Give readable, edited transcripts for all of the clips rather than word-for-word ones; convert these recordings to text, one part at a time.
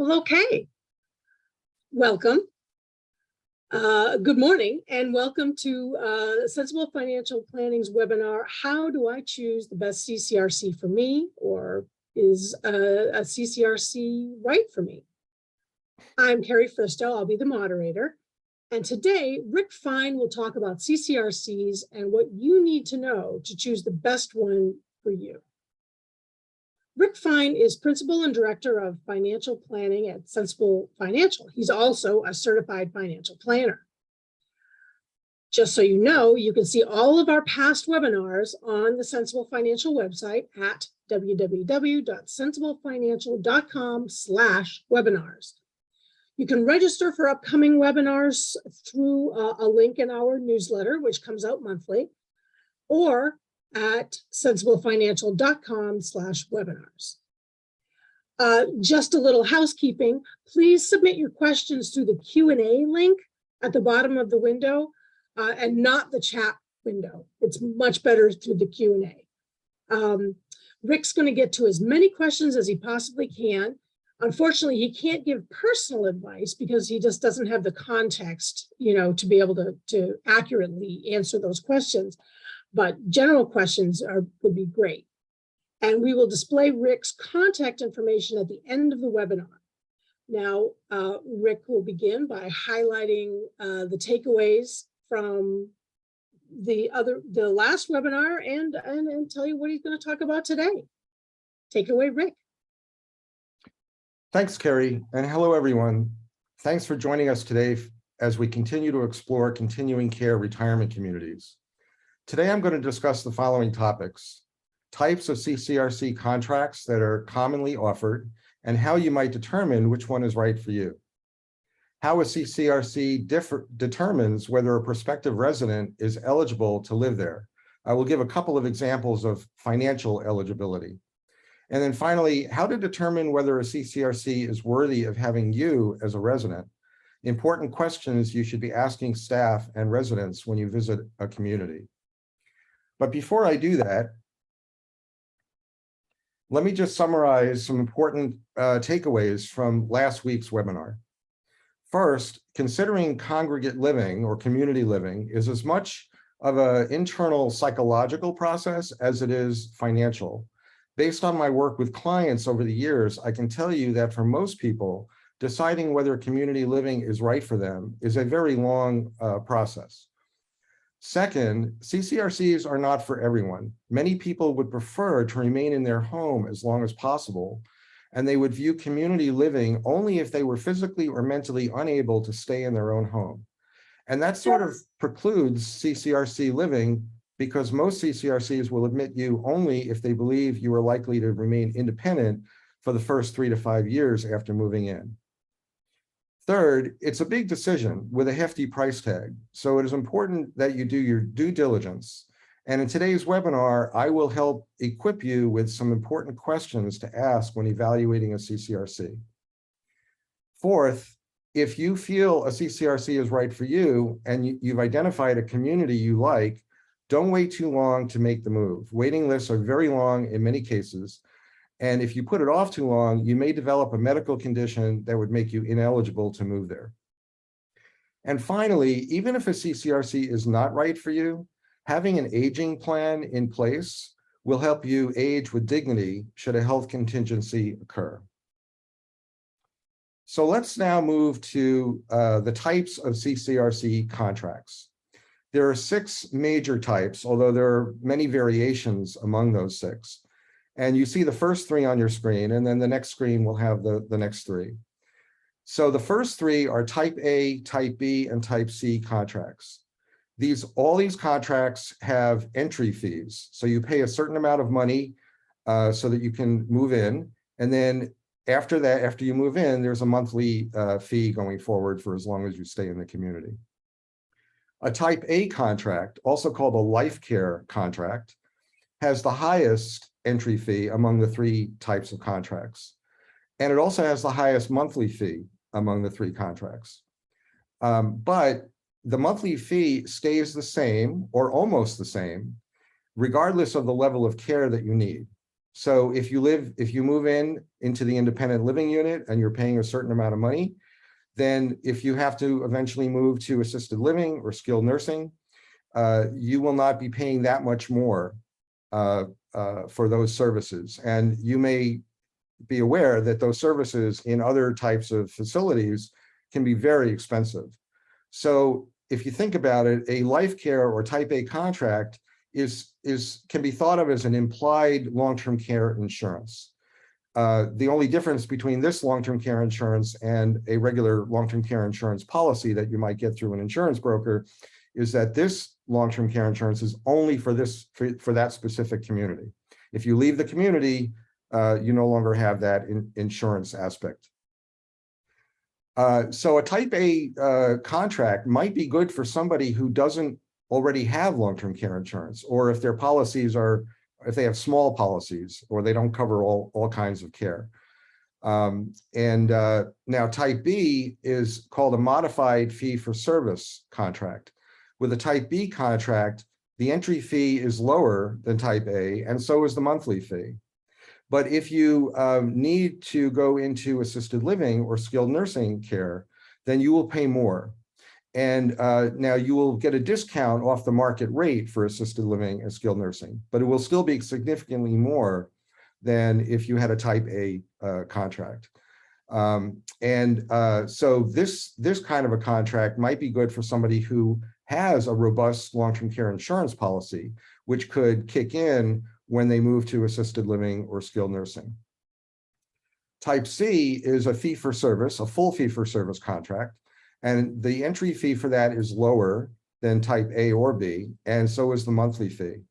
Well, okay. Welcome. Good morning and welcome to Sensible Financial Planning's webinar, How Do I Choose the Best CCRC for Me, or is a CCRC right for me? I'm Carrie Fristow, I'll be the moderator. And today, Rick Fine will talk about CCRCs and what you need to know to choose the best one for you. Rick Fine is Principal and Director of Financial Planning at Sensible Financial. He's also a certified financial planner. Just so you know, you can see all of our past webinars on the Sensible Financial website at www.sensiblefinancial.com/webinars. You can register for upcoming webinars through a link in our newsletter, which comes out monthly, or at sensiblefinancial.com/webinars. Just a little housekeeping, please submit your questions through the Q&A link at the bottom of the window and not the chat window. It's much better through the Q&A. Rick's going to get to as many questions as he possibly can. Unfortunately, he can't give personal advice because he just doesn't have the context, to be able to accurately answer those questions. But general questions would be great. And we will display Rick's contact information at the end of the webinar. Now, Rick will begin by highlighting the takeaways from the last webinar and tell you what he's going to talk about today. Take it away, Rick. Thanks, Carrie, and hello, everyone. Thanks for joining us today as we continue to explore continuing care retirement communities. Today, I'm going to discuss the following topics: types of CCRC contracts that are commonly offered and how you might determine which one is right for you. How a CCRC determines whether a prospective resident is eligible to live there. I will give a couple of examples of financial eligibility. And then finally, how to determine whether a CCRC is worthy of having you as a resident. Important questions you should be asking staff and residents when you visit a community. But before I do that, let me just summarize some important takeaways from last week's webinar. First, considering congregate living or community living is as much of an internal psychological process as it is financial. Based on my work with clients over the years, I can tell you that for most people, deciding whether community living is right for them is a very long process. Second, CCRCs are not for everyone. Many people would prefer to remain in their home as long as possible, and they would view community living only if they were physically or mentally unable to stay in their own home. And that sort of precludes CCRC living because most CCRCs will admit you only if they believe you are likely to remain independent for the first 3 to 5 years after moving in. Third, it's a big decision with a hefty price tag, so it is important that you do your due diligence. And in today's webinar, I will help equip you with some important questions to ask when evaluating a CCRC. Fourth, if you feel a CCRC is right for you and you've identified a community you like, don't wait too long to make the move. Waiting lists are very long in many cases. And if you put it off too long, you may develop a medical condition that would make you ineligible to move there. And finally, even if a CCRC is not right for you, having an aging plan in place will help you age with dignity should a health contingency occur. So let's now move to the types of CCRC contracts. There are 6 major types, although there are many variations among those 6. And you see the first 3 on your screen, and then the next screen will have the next 3. So the first 3 are Type A, Type B, and Type C contracts. All these contracts have entry fees. So you pay a certain amount of money so that you can move in. And then after that, after you move in, there's a monthly fee going forward for as long as you stay in the community. A Type A contract, also called a life care contract, has the highest entry fee among the 3 types of contracts. And it also has the highest monthly fee among the 3 contracts. But the monthly fee stays the same or almost the same, regardless of the level of care that you need. So if you move into the independent living unit and you're paying a certain amount of money, then if you have to eventually move to assisted living or skilled nursing, you will not be paying that much more for those services. And you may be aware that those services in other types of facilities can be very expensive. So if you think about it, a life care or type A contract can be thought of as an implied long-term care insurance. The only difference between this long-term care insurance and a regular long-term care insurance policy that you might get through an insurance broker is that this long-term care insurance is only for that specific community. If you leave the community, you no longer have that insurance aspect. So a type A contract might be good for somebody who doesn't already have long-term care insurance, or if their policies if they have small policies, or they don't cover all kinds of care. Now type B is called a modified fee for service contract. With a type B contract, the entry fee is lower than type A, and so is the monthly fee. But if you need to go into assisted living or skilled nursing care, then you will pay more. And now you will get a discount off the market rate for assisted living and skilled nursing, but it will still be significantly more than if you had a type A contract. So this kind of a contract might be good for somebody who has a robust long-term care insurance policy, which could kick in when they move to assisted living or skilled nursing. Type C is a fee for service, a full fee for service contract. And the entry fee for that is lower than type A or B, and so is the monthly fee.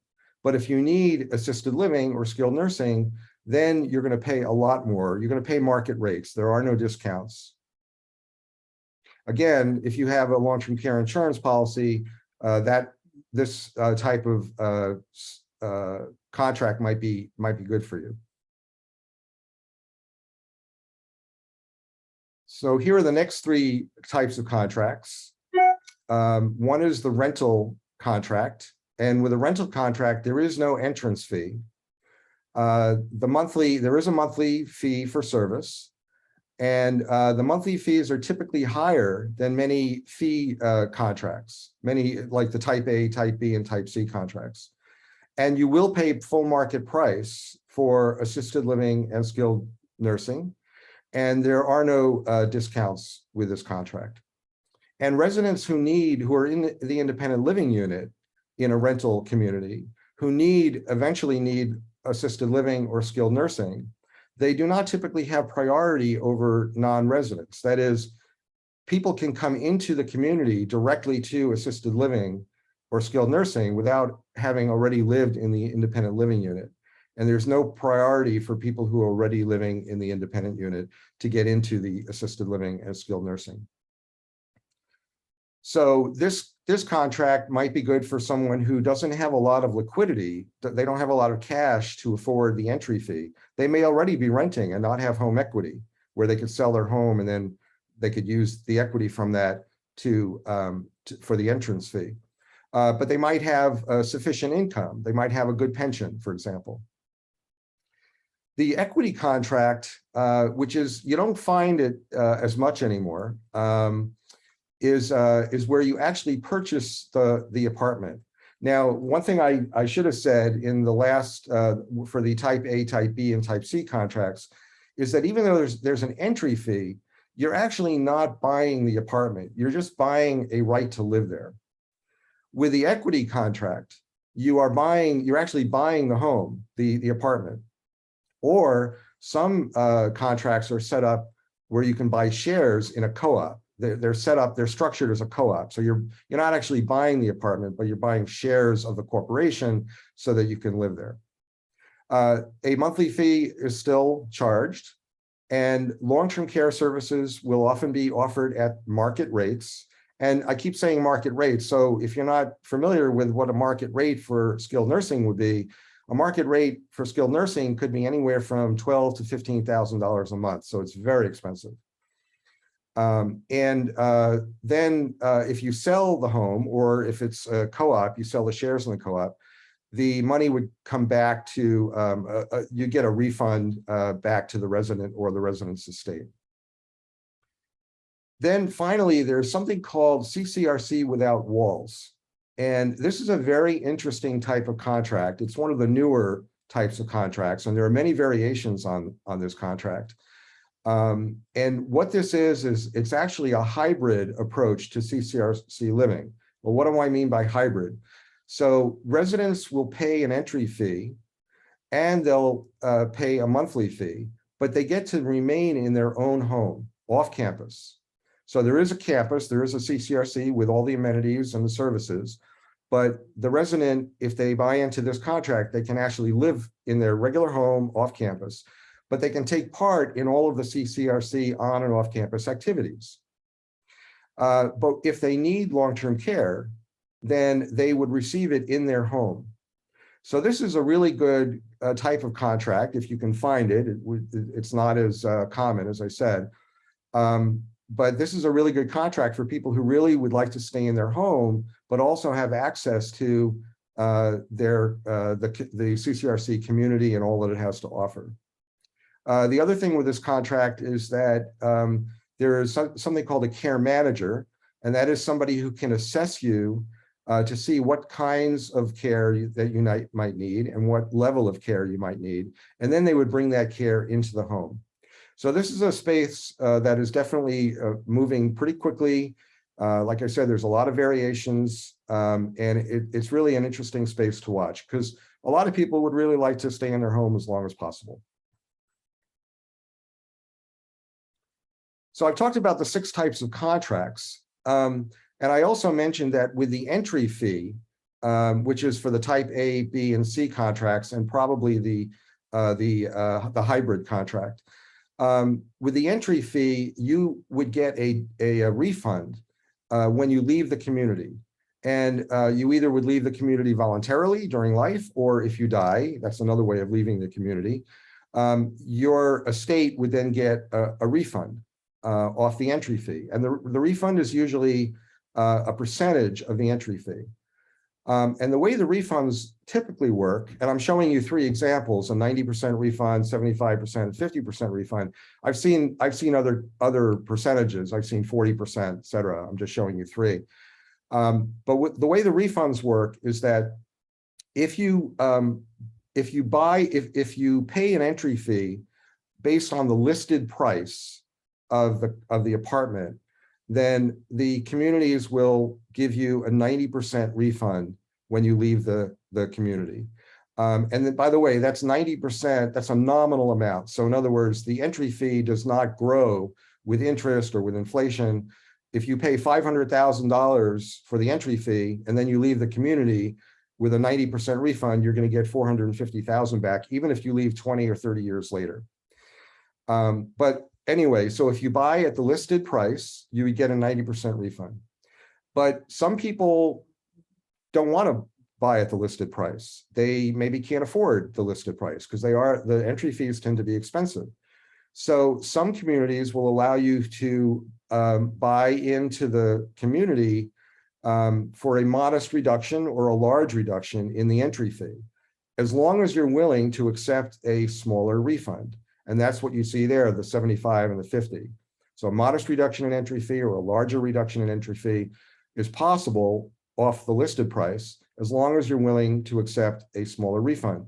But if you need assisted living or skilled nursing, then you're going to pay a lot more. You're going to pay market rates. There are no discounts. Again, if you have a long-term care insurance policy, this type of contract might be good for you. So here are the next three types of contracts. One is the rental contract. And with a rental contract, there is no entrance fee. There is a monthly fee for service. And the monthly fees are typically higher than many fee contracts, many like the type A, type B, and type C contracts. And you will pay full market price for assisted living and skilled nursing. And there are no discounts with this contract. And residents who are in the independent living unit in a rental community, who eventually need assisted living or skilled nursing, they do not typically have priority over non-residents. That is, people can come into the community directly to assisted living or skilled nursing without having already lived in the independent living unit. And there's no priority for people who are already living in the independent unit to get into the assisted living and skilled nursing. So this contract might be good for someone who doesn't have a lot of liquidity. They don't have a lot of cash to afford the entry fee. They may already be renting and not have home equity, where they could sell their home and then they could use the equity from that for the entrance fee. But they might have sufficient income. They might have a good pension, for example. The equity contract, which is, you don't find it as much anymore, is where you actually purchase the apartment. Now, one thing I should have said in the last, for the type A, type B, and type C contracts, is that even though there's an entry fee, you're actually not buying the apartment. You're just buying a right to live there. With the equity contract, you're actually buying the home, the apartment. Or some contracts are set up where you can buy shares in a co-op. They're structured as a co-op. So you're not actually buying the apartment, but you're buying shares of the corporation so that you can live there. A monthly fee is still charged, and long-term care services will often be offered at market rates. And I keep saying market rates. So if you're not familiar with what a market rate for skilled nursing would be, a market rate for skilled nursing could be anywhere from $12,000 to $15,000 a month. So it's very expensive. Then if you sell the home, or if it's a co-op, you sell the shares in the co-op, the money would come back to, you get a refund back to the resident or the resident's estate. Then finally, there's something called CCRC without walls. And this is a very interesting type of contract. It's one of the newer types of contracts, and there are many variations on this contract. And what this is it's actually a hybrid approach to CCRC living. Well, what do I mean by hybrid? So residents will pay an entry fee and they'll pay a monthly fee, but they get to remain in their own home off campus. So there is a campus, there is a CCRC with all the amenities and the services, but the resident, if they buy into this contract, they can actually live in their regular home off campus, but they can take part in all of the CCRC on and off campus activities. But if they need long-term care, then they would receive it in their home. So this is a really good type of contract. If you can find it, it's not as common, as I said. But this is a really good contract for people who really would like to stay in their home, but also have access to the CCRC community and all that it has to offer. The other thing with this contract is that there is something called a care manager, and that is somebody who can assess you to see what kinds of care that you might need and what level of care you might need. And then they would bring that care into the home. So this is a space that is definitely moving pretty quickly. Like I said, there's a lot of variations, and it's really an interesting space to watch because a lot of people would really like to stay in their home as long as possible. So I've talked about the 6 types of contracts. And I also mentioned that with the entry fee, which is for the type A, B, and C contracts, and probably the hybrid contract, with the entry fee, you would get a refund when you leave the community. And you either would leave the community voluntarily during life, or if you die, that's another way of leaving the community, your estate would then get a refund off the entry fee. And the refund is usually a percentage of the entry fee. And the way the refunds typically work, and I'm showing you 3 examples, a 90% refund, 75%, 50% refund. I've seen other percentages. I've seen 40%, et cetera. I'm just showing you 3. But the way the refunds work is that if you pay an entry fee based on the listed price of the apartment, then the communities will give you a 90% refund when you leave the community. And then, by the way, that's 90%, that's a nominal amount. So in other words, the entry fee does not grow with interest or with inflation. If you pay $500,000 for the entry fee and then you leave the community with a 90% refund, you're going to get $450,000 back, even if you leave 20 or 30 years later. But anyway, so if you buy at the listed price, you would get a 90% refund. But some people don't want to buy at the listed price. They maybe can't afford the listed price because the entry fees tend to be expensive. So some communities will allow you to buy into the community for a modest reduction or a large reduction in the entry fee, as long as you're willing to accept a smaller refund. And that's what you see there, the 75 and the 50. So a modest reduction in entry fee or a larger reduction in entry fee is possible off the listed price, as long as you're willing to accept a smaller refund.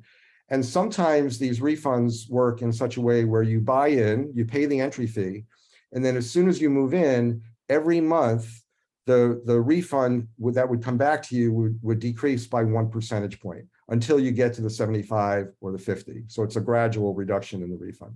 And sometimes these refunds work in such a way where you buy in, you pay the entry fee, and then as soon as you move in, every month, the refund that would come back to you would decrease by 1 percentage point until you get to the 75 or the 50. So it's a gradual reduction in the refund.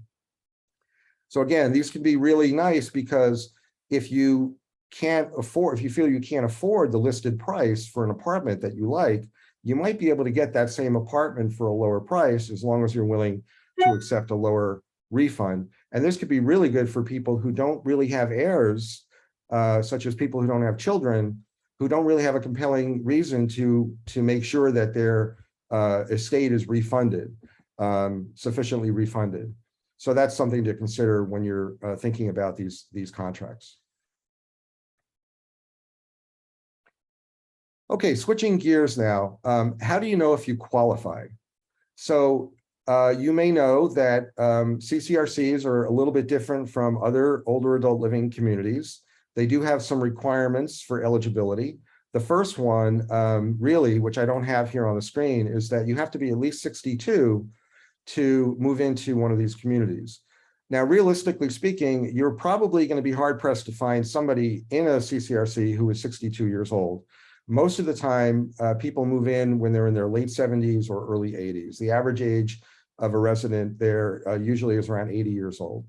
So again, these can be really nice because if you feel you can't afford the listed price for an apartment that you like, you might be able to get that same apartment for a lower price as long as you're willing to accept a lower refund. And this could be really good for people who don't really have heirs, such as people who don't have children, who don't really have a compelling reason to make sure that their estate is refunded, sufficiently refunded. So that's something to consider when you're thinking about these contracts. Okay, switching gears now. How do you know if you qualify? So you may know that CCRCs are a little bit different from other older adult living communities. They do have some requirements for eligibility. The first one, really, which I don't have here on the screen, is that you have to be at least 62 to move into one of these communities. Now, realistically speaking, you're probably going to be hard pressed to find somebody in a CCRC who is 62 years old. Most of the time, people move in when they're in their late 70s or early 80s. The average age of a resident there usually is around 80 years old.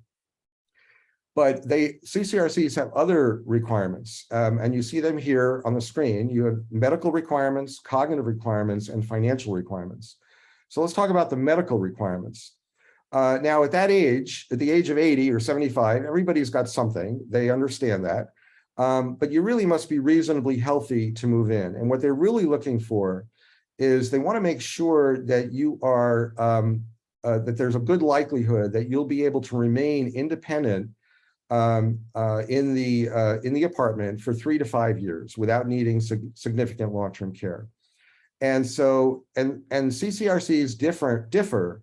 But CCRCs have other requirements, and you see them here on the screen. You have medical requirements, cognitive requirements, and financial requirements. So let's talk about the medical requirements. Now, at that age, at the age of 80 or 75, everybody's got something. They understand that. But you really must be reasonably healthy to move in. And what they're really looking for is they want to make sure that you are, that there's a good likelihood that you'll be able to remain independent in the apartment for 3 to 5 years without needing significant long-term care. And so, and CCRCs differ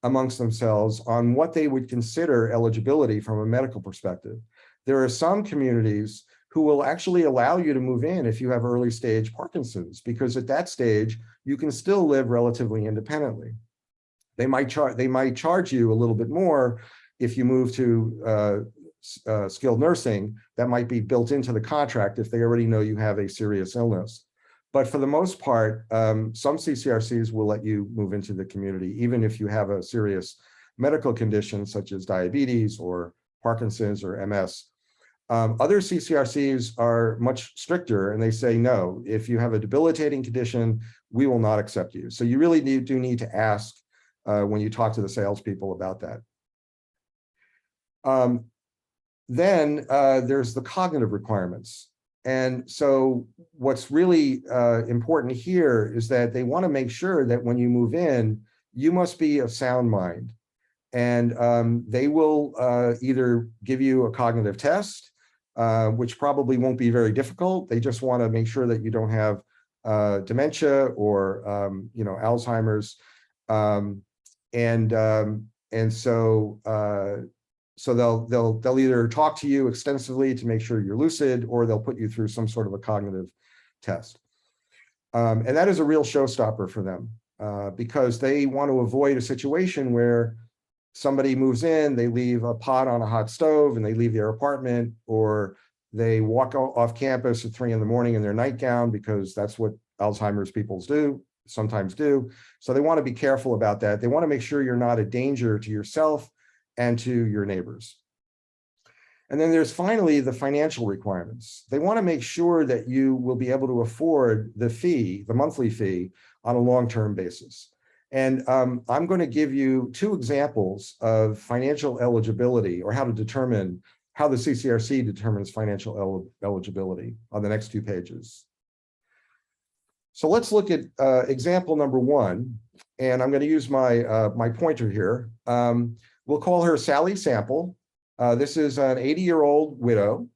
amongst themselves on what they would consider eligibility from a medical perspective. There are some communities who will actually allow you to move in if you have early stage Parkinson's, because at that stage, you can still live relatively independently. They might charge you a little bit more if you move to skilled nursing. That might be built into the contract if they already know you have a serious illness. But for the most part, some CCRCs will let you move into the community, even if you have a serious medical condition such as diabetes or Parkinson's or MS. Other CCRCs are much stricter, and they say, no, if you have a debilitating condition, we will not accept you. So you really do need to ask when you talk to the salespeople about that. Then there's the cognitive requirements. And so what's really important here is that they want to make sure that when you move in, you must be of sound mind. And they will either give you a cognitive test, which probably won't be very difficult. They just want to make sure that you don't have dementia or Alzheimer's. So they'll either talk to you extensively to make sure you're lucid, or they'll put you through some sort of a cognitive test. And that is a real showstopper for them because they want to avoid a situation where somebody moves in, they leave a pot on a hot stove and they leave their apartment, or they walk off campus at 3 in the morning in their nightgown, because that's what Alzheimer's people sometimes do. So they want to be careful about that. They want to make sure you're not a danger to yourself and to your neighbors. And then there's finally the financial requirements. They want to make sure that you will be able to afford the fee, the monthly fee, on a long-term basis. And I'm going to give you 2 examples of financial eligibility, or how the CCRC determines financial eligibility, on the next 2 pages. So let's look at example number 1, and I'm going to use my my pointer here. We'll call her Sally Sample. This is an 80-year-old widow.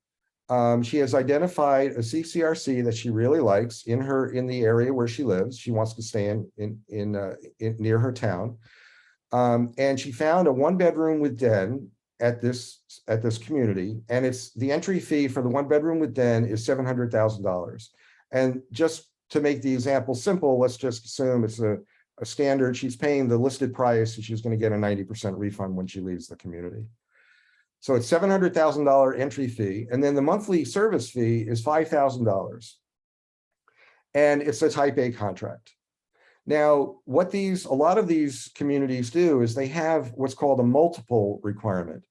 She has identified a CCRC that she really likes in the area where she lives. She wants to stay near her town. And she found a 1-bedroom with den at this community, and the entry fee for the 1-bedroom with den is $700,000. And just to make the example simple, let's just assume it's a standard. She's paying the listed price, and she's going to get a 90% refund when she leaves the community. So it's $700,000 entry fee, and then the monthly service fee is $5,000. And it's a type A contract. Now, what a lot of these communities do is they have what's called a multiple requirement.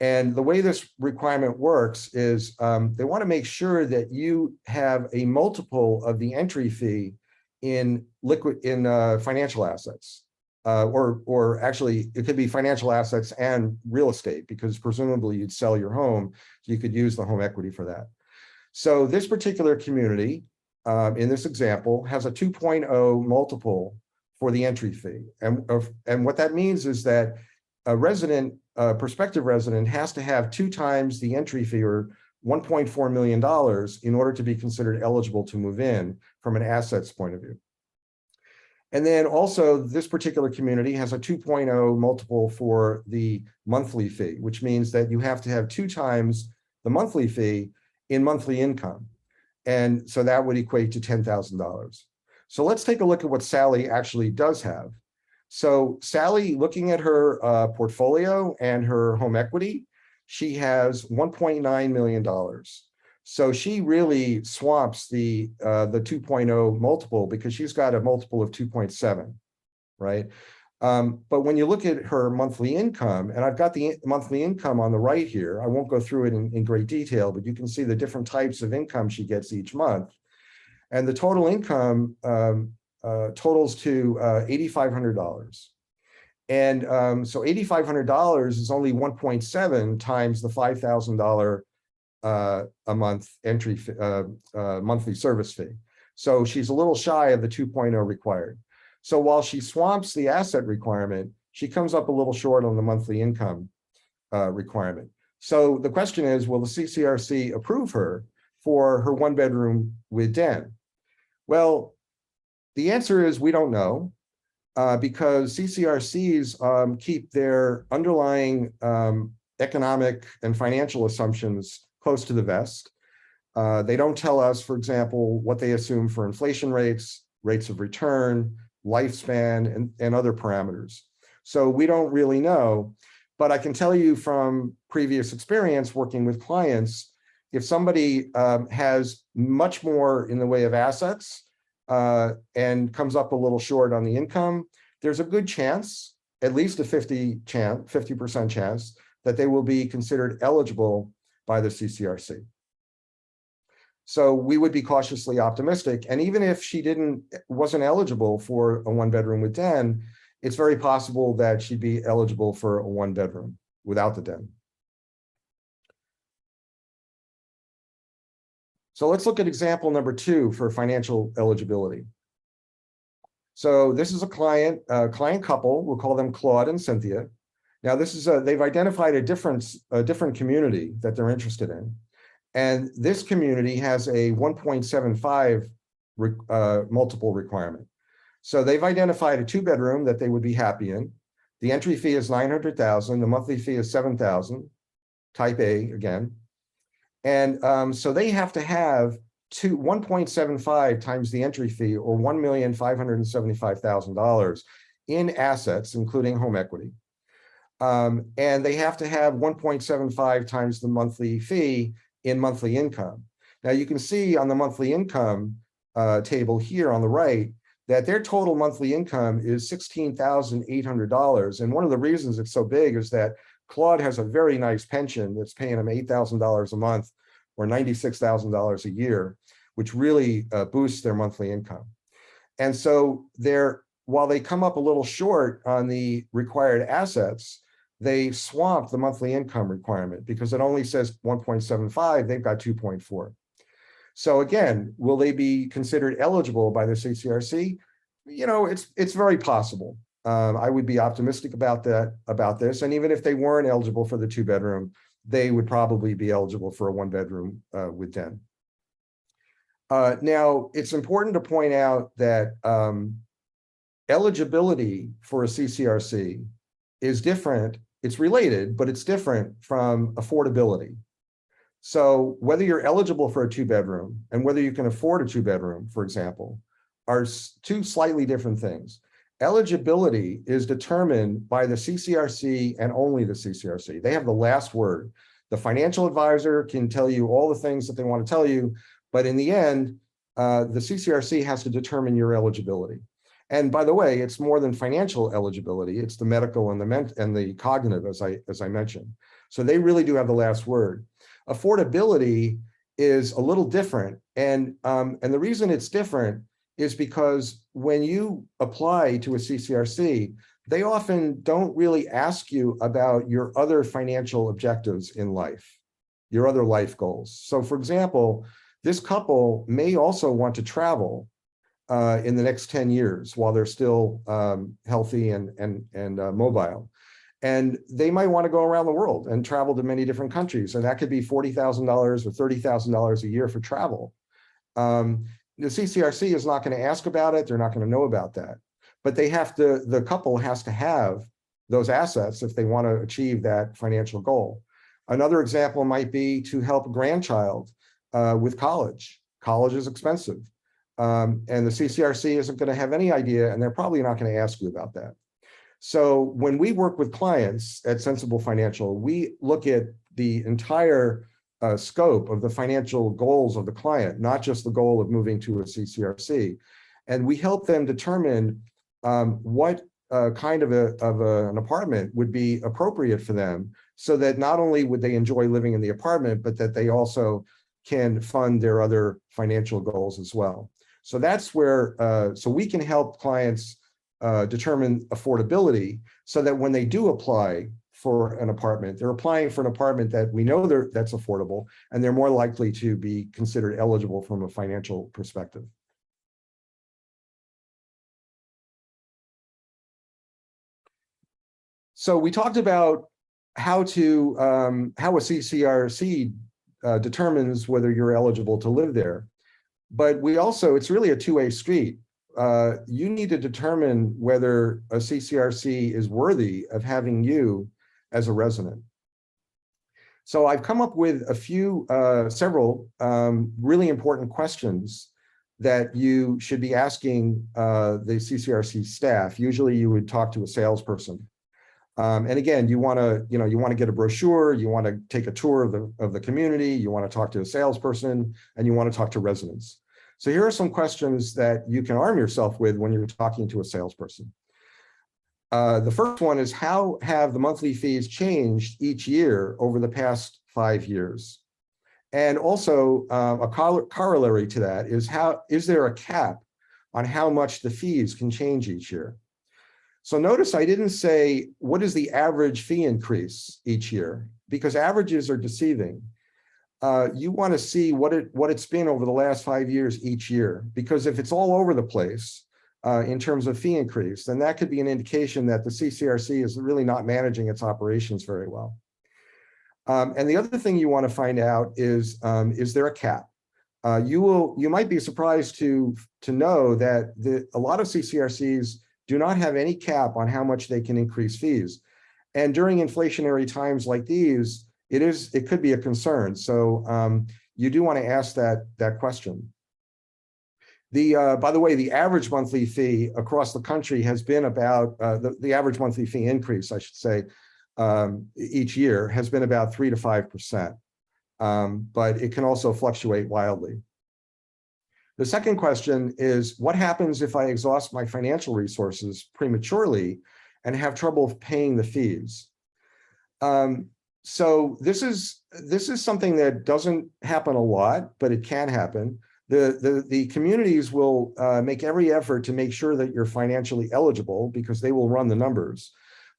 And the way this requirement works is they want to make sure that you have a multiple of the entry fee in financial assets, or actually it could be financial assets and real estate, because presumably you'd sell your home, so you could use the home equity for that. So this particular community, in this example, has a 2.0 multiple for the entry fee, and what that means is that a prospective resident has to have 2 times the entry fee, or $1.4 million in order to be considered eligible to move in from an assets point of view. And then also this particular community has a 2.0 multiple for the monthly fee, which means that you have to have 2 times the monthly fee in monthly income. And so that would equate to $10,000. So let's take a look at what Sally actually does have. So Sally, looking at her portfolio and her home equity, she has $1.9 million. So she really swamps the 2.0 multiple because she's got a multiple of 2.7, right? But when you look at her monthly income, and I've got the monthly income on the right here, I won't go through it in great detail, but you can see the different types of income she gets each month. And the total income totals to $8,500. And so $8,500 is only 1.7 times the $5,000 a month entry monthly service fee. So she's a little shy of the 2.0 required. So while she swamps the asset requirement, she comes up a little short on the monthly income requirement. So the question is, will the CCRC approve her for her 1-bedroom with den? Well, the answer is we don't know because CCRCs keep their underlying economic and financial assumptions close to the vest. They don't tell us, for example, what they assume for inflation rates, rates of return, lifespan, and other parameters. So we don't really know, but I can tell you from previous experience working with clients, if somebody has much more in the way of assets and comes up a little short on the income, there's a good chance, at least a 50% chance, that they will be considered eligible by the CCRC. So we would be cautiously optimistic. And even if she wasn't eligible for a 1-bedroom with den, it's very possible that she'd be eligible for a 1-bedroom without the den. So let's look at example number 2 for financial eligibility. So this is a client couple. We'll call them Claude and Cynthia. Now this is they've identified a different community that they're interested in. And this community has a 1.75 multiple requirement. So they've identified a 2-bedroom that they would be happy in. The entry fee is $900,000. The monthly fee is $7,000, type A again. And so they have to have 1.75 times the entry fee, or $1,575,000 in assets, including home equity. And they have to have 1.75 times the monthly fee in monthly income. Now you can see on the monthly income table here on the right that their total monthly income is $16,800. And one of the reasons it's so big is that Claude has a very nice pension that's paying him $8,000 a month or $96,000 a year, which really boosts their monthly income. And so while they come up a little short on the required assets, they swamp the monthly income requirement because it only says 1.75, they've got 2.4. So again, will they be considered eligible by the CCRC? You know, it's very possible. I would be optimistic about this. And even if they weren't eligible for the 2-bedroom, they would probably be eligible for a 1-bedroom with den. Now, it's important to point out that eligibility for a CCRC is different. It's related, but it's different from affordability. So whether you're eligible for a 2-bedroom and whether you can afford a 2-bedroom, for example, are 2 slightly different things. Eligibility is determined by the CCRC and only the CCRC. They have the last word. The financial advisor can tell you all the things that they want to tell you, but in the end, the CCRC has to determine your eligibility. And by the way, it's more than financial eligibility. It's the medical and the cognitive, as I mentioned. So they really do have the last word. Affordability is a little different. And the reason it's different is because when you apply to a CCRC, they often don't really ask you about your other financial objectives in life, your other life goals. So for example, this couple may also want to travel in the next 10 years while they're still healthy and mobile. And they might want to go around the world and travel to many different countries. And that could be $40,000 or $30,000 a year for travel. The CCRC is not going to ask about it. They're not going to know about that. But they have to, the couple has to have those assets if they want to achieve that financial goal. Another example might be to help a grandchild with college. College is expensive. And the CCRC isn't going to have any idea, and they're probably not going to ask you about that. So when we work with clients at Sensible Financial, we look at the entire scope of the financial goals of the client, not just the goal of moving to a CCRC. And we help them determine what kind of an apartment would be appropriate for them, so that not only would they enjoy living in the apartment, but that they also can fund their other financial goals as well. So that's where, so we can help clients determine affordability, so that when they do apply for an apartment, they're applying for an apartment that we know that's affordable, and they're more likely to be considered eligible from a financial perspective. So we talked about how a CCRC determines whether you're eligible to live there. But we also, it's really a two-way street. You need to determine whether a CCRC is worthy of having you as a resident. So I've come up with several really important questions that you should be asking the CCRC staff. Usually you would talk to a salesperson. And again, you want to get a brochure, you want to take a tour of the community, you want to talk to a salesperson, and you want to talk to residents. So here are some questions that you can arm yourself with when you're talking to a salesperson. The first one is, how have the monthly fees changed each year over the past 5 years? And also a corollary to that is there a cap on how much the fees can change each year? So notice I didn't say, what is the average fee increase each year? Because averages are deceiving. You want to see what it's been over the last 5 years each year, because if it's all over the place in terms of fee increase, then that could be an indication that the CCRC is really not managing its operations very well. And the other thing you want to find out is there a cap? You might be surprised to know that a lot of CCRCs do not have any cap on how much they can increase fees. And during inflationary times like these, it could be a concern. So you do want to ask that question. By the way, the average monthly fee across the country has been about, the average monthly fee increase, I should say, each year has been about 3 to 5%. But it can also fluctuate wildly. The second question is, what happens if I exhaust my financial resources prematurely and have trouble paying the fees? So this is something that doesn't happen a lot, but it can happen. The communities will make every effort to make sure that you're financially eligible, because they will run the numbers.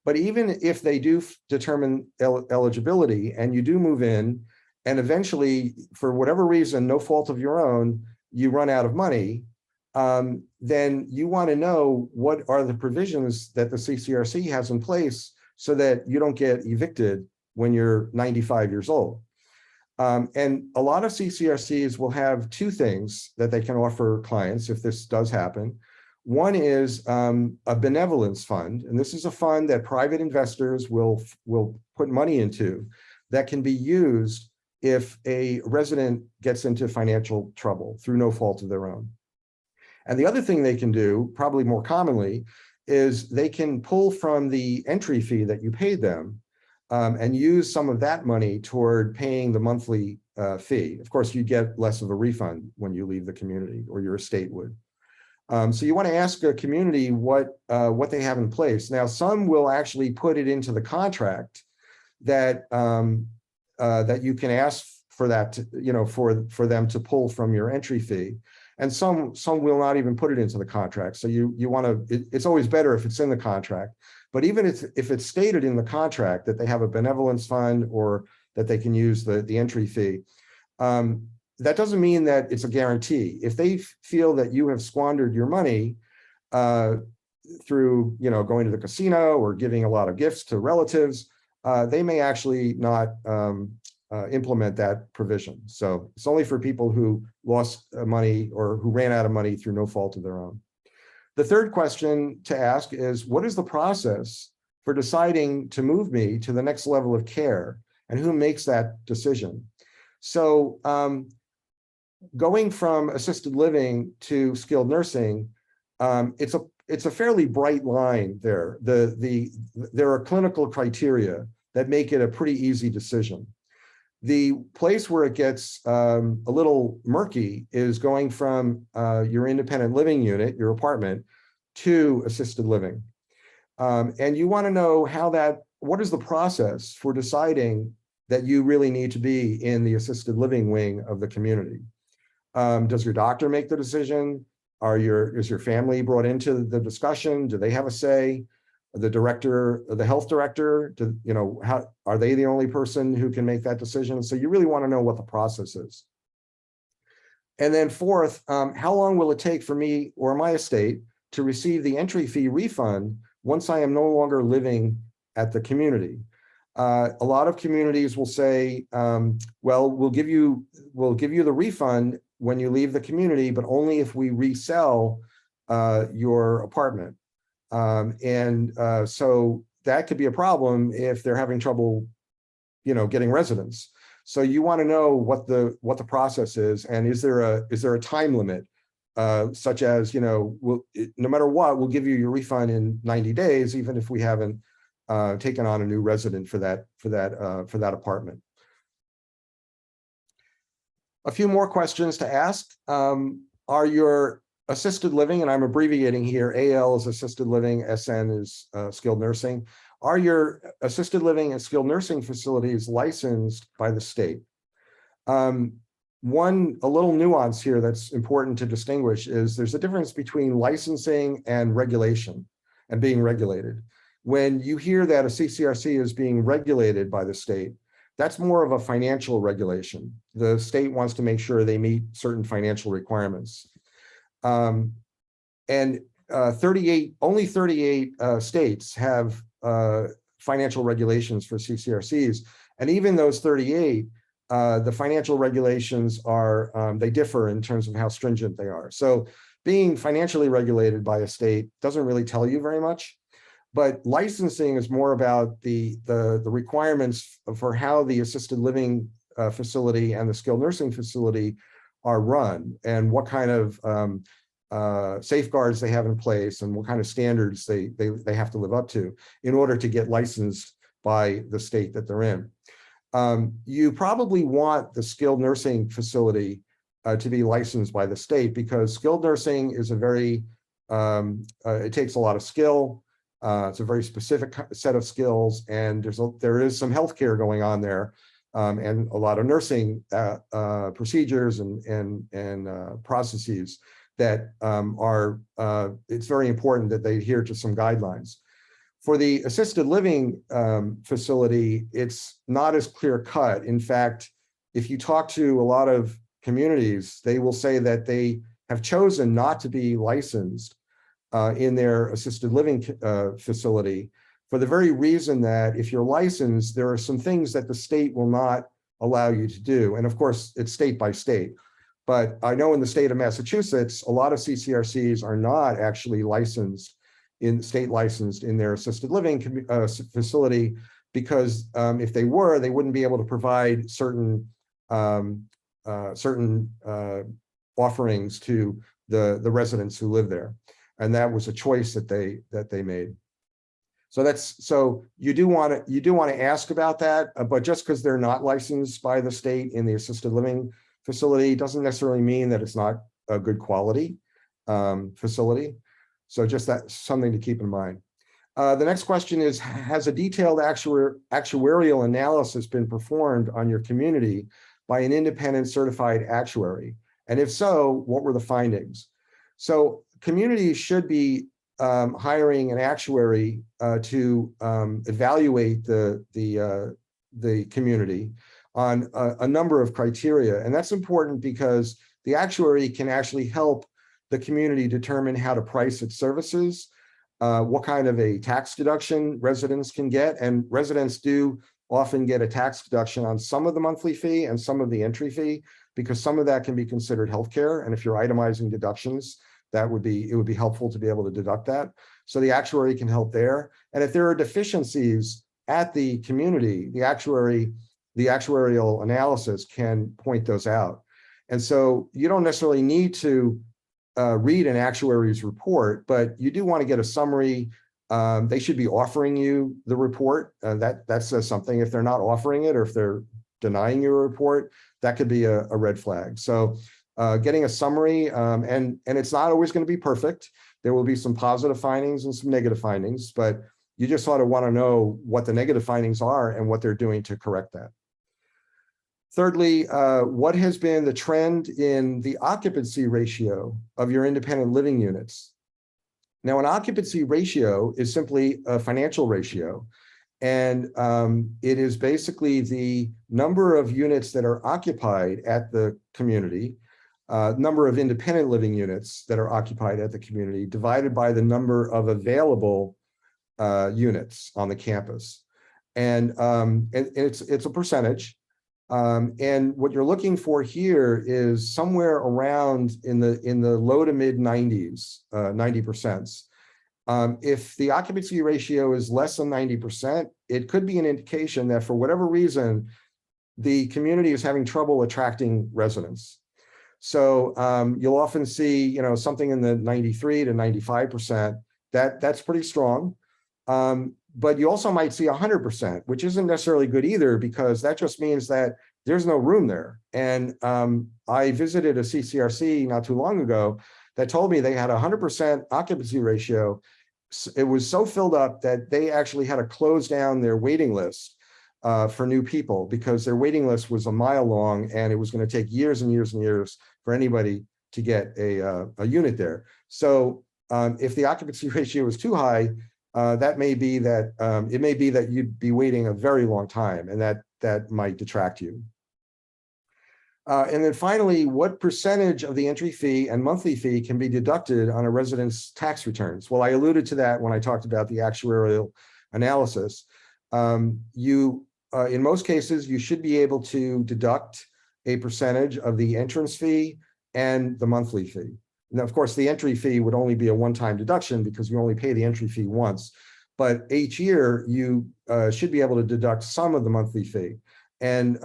But even if they do determine eligibility and you do move in, and eventually, for whatever reason, no fault of your own, you run out of money, then you want to know what are the provisions that the CCRC has in place so that you don't get evicted when you're 95 years old. And a lot of CCRCs will have two things that they can offer clients if this does happen. One is a benevolence fund, and this is a fund that private investors will put money into that can be used if a resident gets into financial trouble through no fault of their own. And the other thing they can do, probably more commonly, is they can pull from the entry fee that you paid them and use some of that money toward paying the monthly fee. Of course, you get less of a refund when you leave the community, or your estate would. So you want to ask a community what they have in place. Now, some will actually put it into the contract that that you can ask for that, for them to pull from your entry fee. And some will not even put it into the contract. So you want to, it's always better if it's in the contract. But even if it's stated in the contract that they have a benevolence fund or that they can use the entry fee, that doesn't mean that it's a guarantee. If they feel that you have squandered your money, through, going to the casino or giving a lot of gifts to relatives, they may actually not implement that provision. So it's only for people who lost money or who ran out of money through no fault of their own. The third question to ask is, what is the process for deciding to move me to the next level of care, and who makes that decision? So going from assisted living to skilled nursing, it's a fairly bright line there. There are clinical criteria that make it a pretty easy decision. The place where it gets a little murky is going from your independent living unit, your apartment, to assisted living. And you want to know what is the process for deciding that you really need to be in the assisted living wing of the community? Does your doctor make the decision? Is your family brought into the discussion? Do they have a say? The director, the health director, how are they the only person who can make that decision? So you really want to know what the process is. And then fourth, how long will it take for me or my estate to receive the entry fee refund once I am no longer living at the community? A lot of communities will say, well, we'll give you the refund when you leave the community, but only if we resell your apartment. So that could be a problem if they're having trouble, getting residents. So you want to know what the process is, and is there a time limit, such as, no matter what, we'll give you your refund in 90 days, even if we haven't taken on a new resident for that apartment. A few more questions to ask. Are your assisted living, and I'm abbreviating here, AL is assisted living, SN is skilled nursing. Are your assisted living and skilled nursing facilities licensed by the state? A little nuance here that's important to distinguish is there's a difference between licensing and regulation and being regulated. When you hear that a CCRC is being regulated by the state, that's more of a financial regulation. The state wants to make sure they meet certain financial requirements. And only 38 states have financial regulations for CCRCs. And even those 38, the financial regulations they differ in terms of how stringent they are. So being financially regulated by a state doesn't really tell you very much. But licensing is more about the requirements for how the assisted living facility and the skilled nursing facility are run, and what kind of safeguards they have in place, and what kind of standards they have to live up to in order to get licensed by the state that they're in. You probably want the skilled nursing facility to be licensed by the state, because skilled nursing is it takes a lot of skill. It's a very specific set of skills, and there is some healthcare going on there, and a lot of nursing procedures and processes that it's very important that they adhere to some guidelines. For the assisted living facility, it's not as clear cut. In fact, if you talk to a lot of communities, they will say that they have chosen not to be licensed in their assisted living facility, for the very reason that if you're licensed, there are some things that the state will not allow you to do. And of course, it's state by state. But I know in the state of Massachusetts, a lot of CCRCs are not actually state licensed in their assisted living facility, because if they were, they wouldn't be able to provide certain offerings to the residents who live there. And that was a choice that they made. So you do want to ask about that, but just because they're not licensed by the state in the assisted living facility doesn't necessarily mean that it's not a good quality facility. So just that's something to keep in mind. The next question is, has a detailed actuarial analysis been performed on your community by an independent certified actuary? And if so, what were the findings? So communities should be hiring an actuary to evaluate the community on a number of criteria. And that's important because the actuary can actually help the community determine how to price its services, what kind of a tax deduction residents can get. And residents do often get a tax deduction on some of the monthly fee and some of the entry fee, because some of that can be considered healthcare. And if you're itemizing deductions, it would be helpful to be able to deduct that. So the actuary can help there. And if there are deficiencies at the community, the actuarial analysis can point those out. And so you don't necessarily need to read an actuary's report, but you do want to get a summary. They should be offering you the report. That says something. If they're not offering it, or if they're denying you a report, that could be a red flag. So getting a summary, and it's not always going to be perfect. There will be some positive findings and some negative findings, but you just sort of want to know what the negative findings are and what they're doing to correct that. Thirdly, what has been the trend in the occupancy ratio of your independent living units? Now, an occupancy ratio is simply a financial ratio, and it is basically the number of units that are occupied at the community, number of independent living units that are occupied at the community, divided by the number of available units on the campus. And it's a percentage. And what you're looking for here is somewhere around in the low to mid 90s, 90%. If the occupancy ratio is less than 90%, it could be an indication that for whatever reason, the community is having trouble attracting residents. So you'll often see, something in the 93 to 95%. That's pretty strong. But you also might see 100%, which isn't necessarily good either, because that just means that there's no room there. And I visited a CCRC not too long ago that told me they had 100% occupancy ratio. It was so filled up that they actually had to close down their waiting list for new people, because their waiting list was a mile long, and it was going to take years and years and years for anybody to get a unit there. So if the occupancy ratio is too high, that may be that it may be that you'd be waiting a very long time, and that might detract you. And then finally, what percentage of the entry fee and monthly fee can be deducted on a resident's tax returns? Well, I alluded to that when I talked about the actuarial analysis. In most cases, you should be able to deduct a percentage of the entrance fee and the monthly fee. Now, of course, the entry fee would only be a one-time deduction because you only pay the entry fee once. But each year, you should be able to deduct some of the monthly fee. And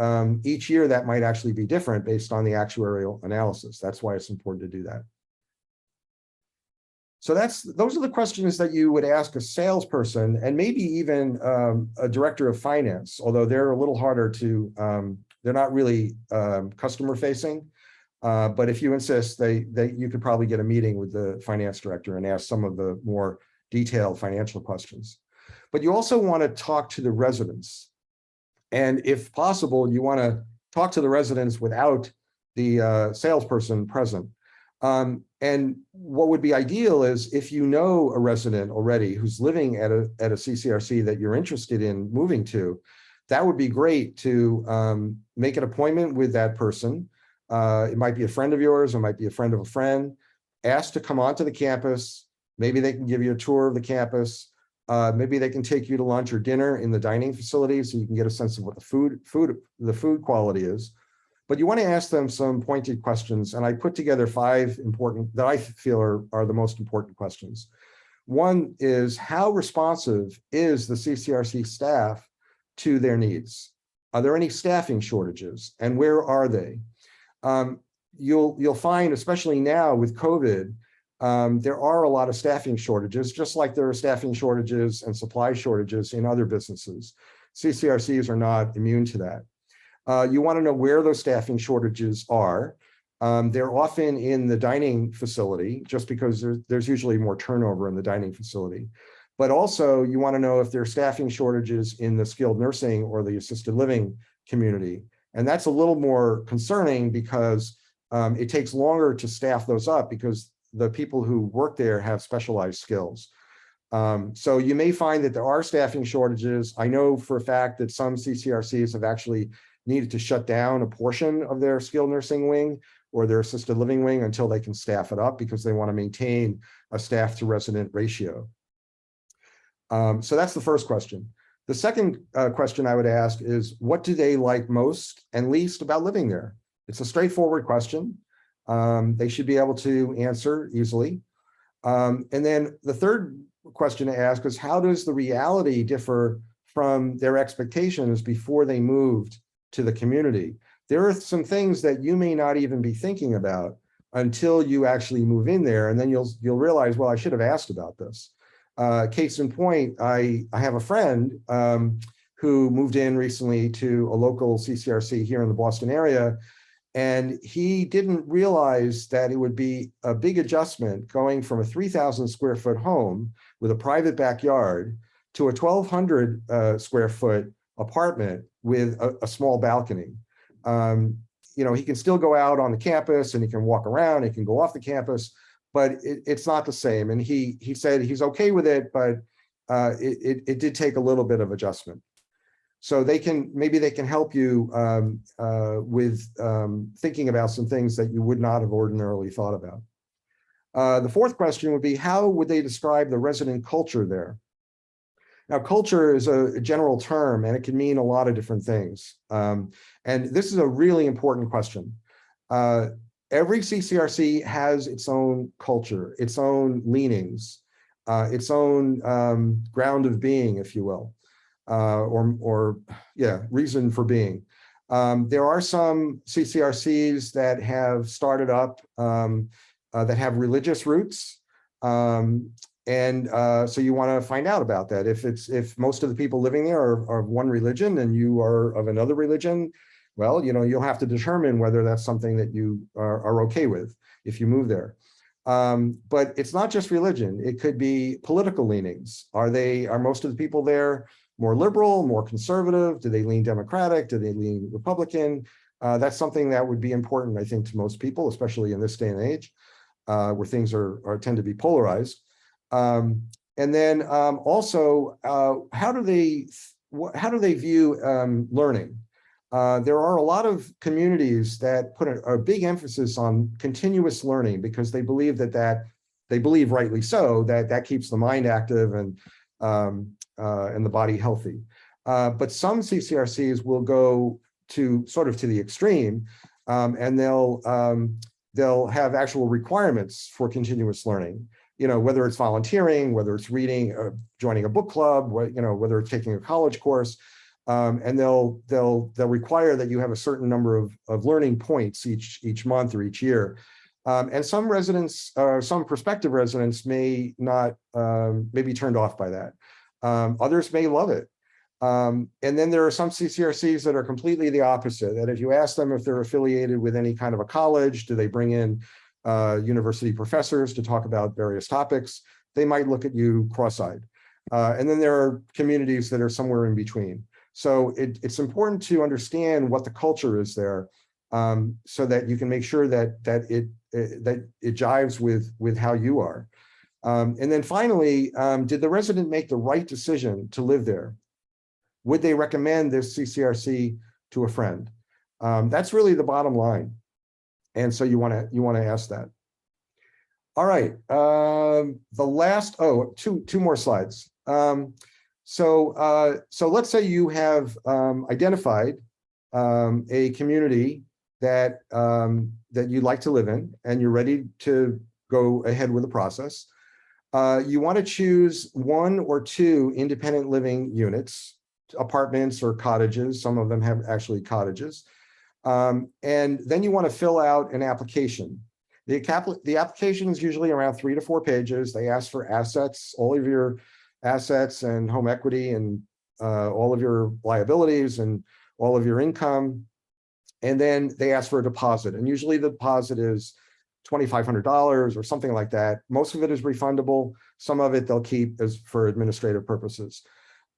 each year, that might actually be different based on the actuarial analysis. That's why it's important to do that. So those are the questions that you would ask a salesperson, and maybe even a director of finance, although they're a little harder to, they're not really customer facing. But if you insist, you could probably get a meeting with the finance director and ask some of the more detailed financial questions. But you also want to talk to the residents. And if possible, you want to talk to the residents without the salesperson present. And what would be ideal is if you know a resident already who's living at a CCRC that you're interested in moving to, that would be great to make an appointment with that person. It might be a friend of yours, it might be a friend of a friend. Ask to come onto the campus. Maybe they can give you a tour of the campus. Maybe they can take you to lunch or dinner in the dining facility so you can get a sense of what the food quality is. But you want to ask them some pointed questions. And I put together 5 important that I feel are the most important questions. One is, how responsive is the CCRC staff to their needs? Are there any staffing shortages, and where are they? You'll find, especially now with COVID, there are a lot of staffing shortages, just like there are staffing shortages and supply shortages in other businesses. CCRCs are not immune to that. You want to know where those staffing shortages are. They're often in the dining facility, just because there's usually more turnover in the dining facility. But also, you want to know if there are staffing shortages in the skilled nursing or the assisted living community. And that's a little more concerning because it takes longer to staff those up, because the people who work there have specialized skills. So you may find that there are staffing shortages. I know for a fact that some CCRCs have actually needed to shut down a portion of their skilled nursing wing or their assisted living wing until they can staff it up, because they want to maintain a staff to resident ratio. So that's the first question. The second question I would ask is, what do they like most and least about living there? It's a straightforward question. They should be able to answer easily. And then the third question to ask is, how does the reality differ from their expectations before they moved to the community? There are some things that you may not even be thinking about until you actually move in there, and then you'll realize, well, I should have asked about this. Case in point, I have a friend who moved in recently to a local CCRC here in the Boston area, and he didn't realize that it would be a big adjustment going from a 3,000 square foot home with a private backyard to a 1,200 square foot apartment with a small balcony. You know, he can still go out on the campus and he can walk around, he can go off the campus, but it's not the same. And he said he's okay with it, but it did take a little bit of adjustment. So maybe they can help you with thinking about some things that you would not have ordinarily thought about. The fourth question would be, how would they describe the resident culture there? Now, culture is a general term, and it can mean a lot of different things. And this is a really important question. Every CCRC has its own culture, its own leanings, its own ground of being, if you will, reason for being. There are some CCRCs that have started up that have religious roots. So you want to find out about that. If most of the people living there are of one religion and you are of another religion, well, you know, you'll have to determine whether that's something that you are okay with if you move there. But it's not just religion. It could be political leanings. Are most of the people there more liberal, more conservative? Do they lean Democratic? Do they lean Republican? That's something that would be important, I think, to most people, especially in this day and age, where things tend to be polarized. And then also, how do they view learning? There are a lot of communities that put a big emphasis on continuous learning because they believe they believe rightly so that keeps the mind active and the body healthy. But some CCRCs will go to the extreme, and they'll have actual requirements for continuous learning. You know, whether it's volunteering, whether it's reading, joining a book club, whether it's taking a college course, and they'll require that you have a certain number of learning points each month or each year. And some residents, some prospective residents may not, may be turned off by that. Others may love it. And then there are some CCRCs that are completely the opposite, that if you ask them if they're affiliated with any kind of a college, do they bring in university professors to talk about various topics, they might look at you cross-eyed. And then there are communities that are somewhere in between. So it's important to understand what the culture is there, so that you can make sure that it jives with how you are. And then finally, did the resident make the right decision to live there? Would they recommend this CCRC to a friend? That's really the bottom line. And so you want to ask that. All right, the last, two more slides. So let's say you have identified a community that you'd like to live in, and you're ready to go ahead with the process. You want to choose 1 or 2 independent living units, apartments or cottages. Some of them have actually cottages. And then you want to fill out an application. The application is usually around 3 to 4 pages. They ask for assets, all of your assets and home equity, and all of your liabilities and all of your income. And then they ask for a deposit. And usually the deposit is $2,500 or something like that. Most of it is refundable. Some of it they'll keep as for administrative purposes.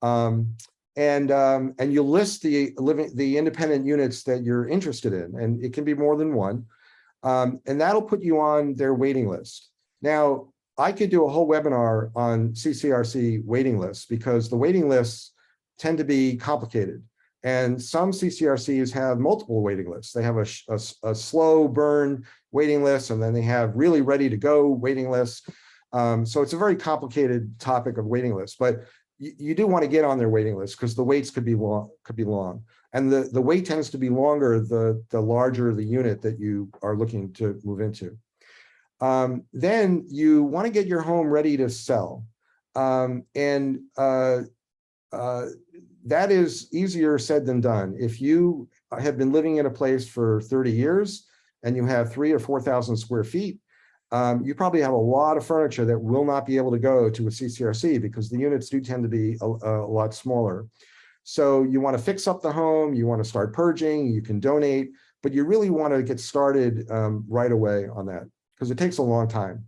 And you list the independent units that you're interested in, and it can be more than one. And that'll put you on their waiting list. Now, I could do a whole webinar on CCRC waiting lists because the waiting lists tend to be complicated. And some CCRCs have multiple waiting lists. They have a slow burn waiting list, and then they have really ready to go waiting lists. So it's a very complicated topic of waiting lists. But you do want to get on their waiting list because the waits could be long. And the wait tends to be longer the larger the unit that you are looking to move into. Then you want to get your home ready to sell. That is easier said than done. If you have been living in a place for 30 years and you have 3,000 or 4,000 square feet, you probably have a lot of furniture that will not be able to go to a CCRC because the units do tend to be a lot smaller. So you want to fix up the home, you want to start purging, you can donate, but you really want to get started right away on that because it takes a long time.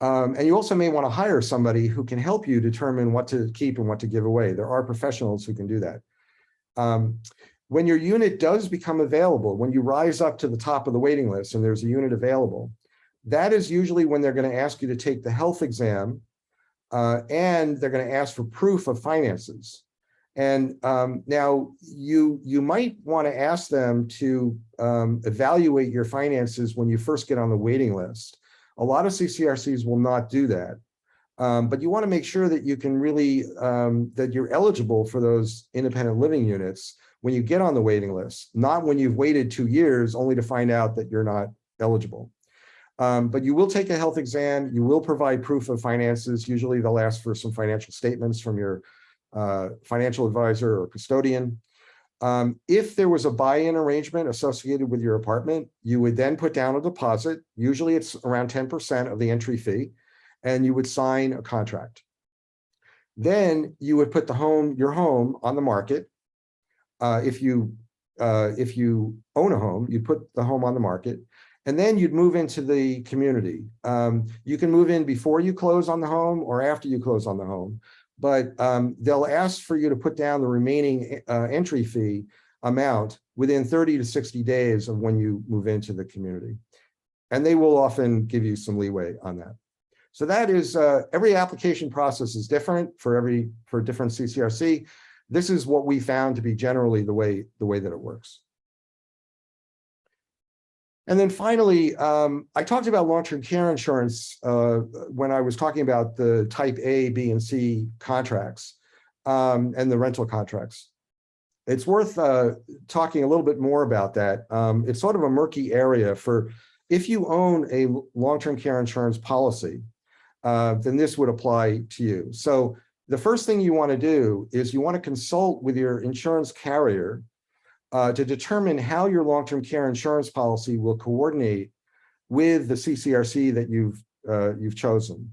And you also may want to hire somebody who can help you determine what to keep and what to give away. There are professionals who can do that. When your unit does become available, when you rise up to the top of the waiting list and there's a unit available, that is usually when they're going to ask you to take the health exam and they're going to ask for proof of finances. And now you might want to ask them to evaluate your finances when you first get on the waiting list. A lot of CCRCs will not do that, but you want to make sure that you can really, that you're eligible for those independent living units when you get on the waiting list, not when you've waited 2 years only to find out that you're not eligible. But you will take a health exam, you will provide proof of finances. Usually they'll ask for some financial statements from your financial advisor or custodian. If there was a buy-in arrangement associated with your apartment, you would then put down a deposit. Usually it's around 10% of the entry fee, and you would sign a contract. Then you would put your home on the market. If you own a home, you'd put the home on the market, and then you'd move into the community. You can move in before you close on the home or after you close on the home. But they'll ask for you to put down the remaining entry fee amount within 30 to 60 days of when you move into the community. And they will often give you some leeway on that. So that is, every application process is different for different CCRC. This is what we found to be generally the way that it works. And then finally, I talked about long-term care insurance when I was talking about the type A, B, and C contracts and the rental contracts. It's worth talking a little bit more about that. It's sort of a murky area for if you own a long-term care insurance policy, then this would apply to you. So the first thing you want to do is you want to consult with your insurance carrier to determine how your long-term care insurance policy will coordinate with the CCRC that you've chosen.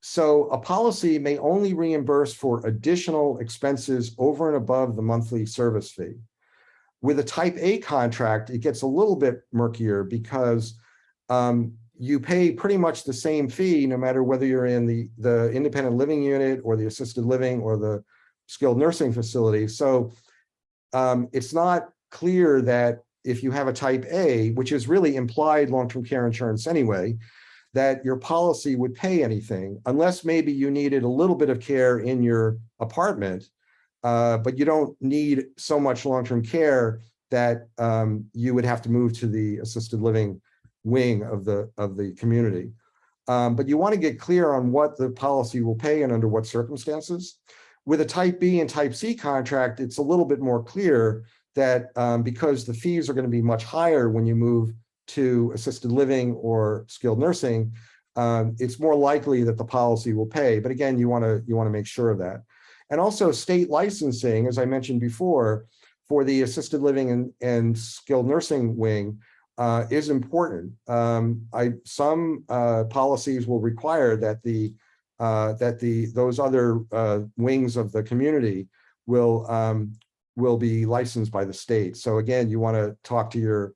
So a policy may only reimburse for additional expenses over and above the monthly service fee. With a type A contract, it gets a little bit murkier because you pay pretty much the same fee no matter whether you're in the independent living unit or the assisted living or the skilled nursing facility. So it's not clear that if you have a type A, which is really implied long-term care insurance anyway, that your policy would pay anything unless maybe you needed a little bit of care in your apartment, but you don't need so much long-term care that you would have to move to the assisted living wing of the community. But you want to get clear on what the policy will pay and under what circumstances. With a type B and type C contract, it's a little bit more clear that because the fees are going to be much higher when you move to assisted living or skilled nursing, it's more likely that the policy will pay. But again, you want to make sure of that. And also state licensing, as I mentioned before, for the assisted living and skilled nursing wing is important. Some policies will require that those other wings of the community will be licensed by the state. So again, you want to talk to your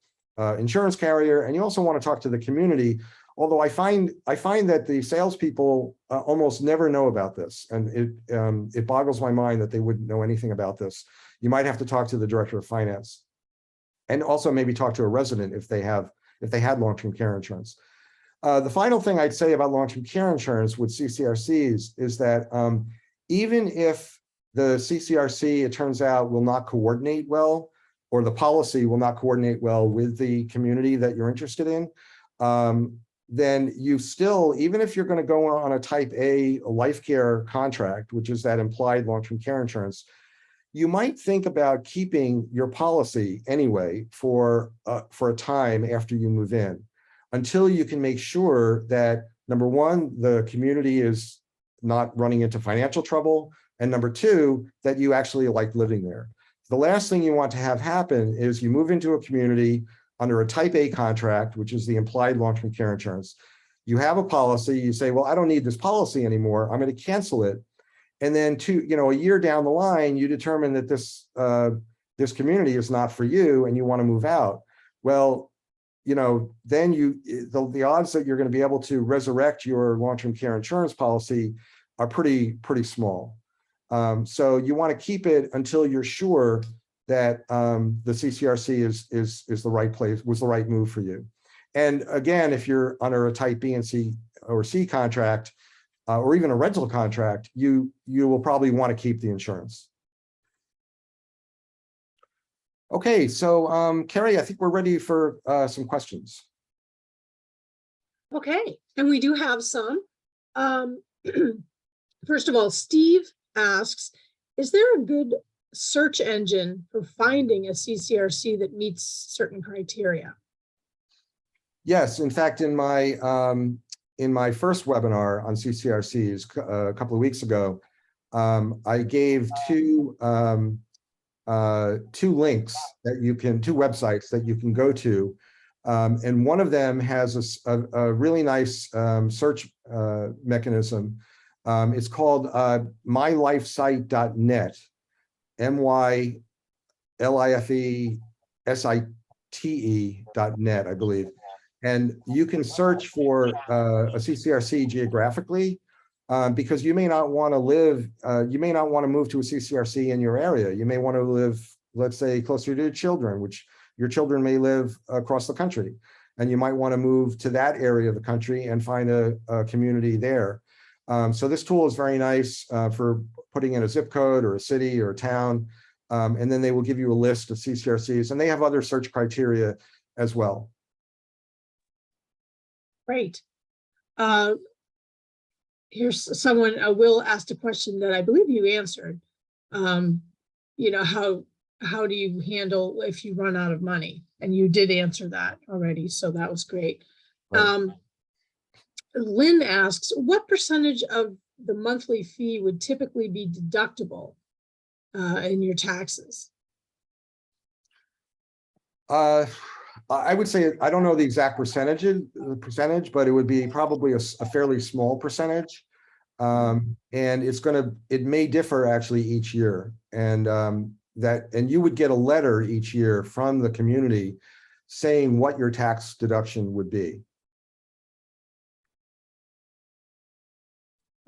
insurance carrier, and you also want to talk to the community. Although I find that the salespeople almost never know about this, and it boggles my mind that they wouldn't know anything about this. You might have to talk to the director of finance, and also maybe talk to a resident if they had long-term care insurance. The final thing I'd say about long-term care insurance with CCRCs is that even if the CCRC, it turns out, will not coordinate well, or the policy will not coordinate well with the community that you're interested in, then you still, even if you're going to go on a type A life care contract, which is that implied long-term care insurance, you might think about keeping your policy anyway for a time after you move in, until you can make sure that, number one, the community is not running into financial trouble, and number two, that you actually like living there. The last thing you want to have happen is you move into a community under a type A contract, which is the implied long-term care insurance. You have a policy, you say, well, I don't need this policy anymore, I'm going to cancel it. And then a year down the line, you determine that this community is not for you and you want to move out. Well, then the odds that you're going to be able to resurrect your long-term care insurance policy are pretty small. So you want to keep it until you're sure that the CCRC is the right place, was the right move for you. And again, if you're under a type B and C or C contract, or even a rental contract, you will probably want to keep the insurance. Okay, so Carrie, I think we're ready for some questions. Okay, and we do have some. First of all, Steve asks, is there a good search engine for finding a CCRC that meets certain criteria? Yes, in fact, in my first webinar on CCRCs a couple of weeks ago, I gave two links that you can, two websites that you can go to, and one of them has a really nice search mechanism. It's called mylifesite.net, mylifesite.net, I believe. And you can search for a CCRC geographically, because you may not want to live, you may not want to move to a CCRC in your area. You may want to live, let's say, closer to your children, which your children may live across the country. And you might want to move to that area of the country and find a community there. So this tool is very nice for putting in a zip code or a city or a town. And then they will give you a list of CCRCs, and they have other search criteria as well. Great. Here's someone, Will asked a question that I believe you answered. How do you handle if you run out of money? And you did answer that already, so that was great. Right. Lynn asks, what percentage of the monthly fee would typically be deductible in your taxes? I would say, I don't know the exact percentage, but it would be probably a fairly small percentage. And it may differ actually each year. And you would get a letter each year from the community saying what your tax deduction would be.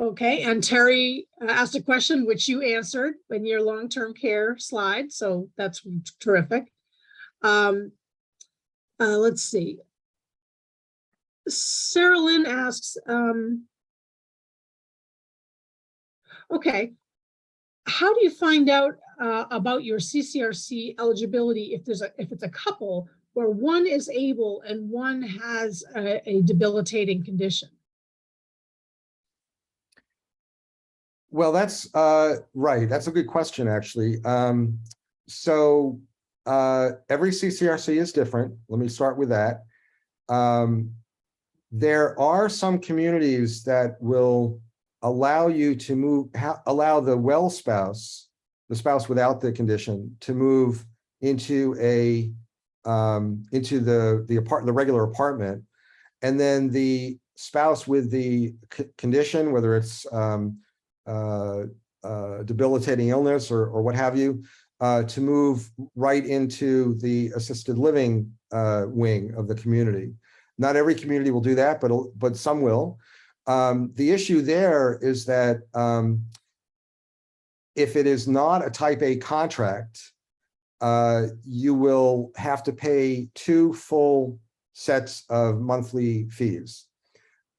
Okay, and Terry asked a question which you answered in your long-term care slide, so that's terrific. Let's see. Sarah Lynn asks, okay, how do you find out about your CCRC eligibility if it's a couple where one is able and one has a debilitating condition? Well, that's right. That's a good question, actually. So every CCRC is different. Let me start with that. There are some communities that will allow you to move, allow the well spouse, the spouse without the condition, to move into the regular apartment, and then the spouse with the condition, whether it's debilitating illness or what have you, to move right into the assisted living wing of the community. Not every community will do that, but some will. The issue there is that if it is not a type A contract, you will have to pay 2 full sets of monthly fees.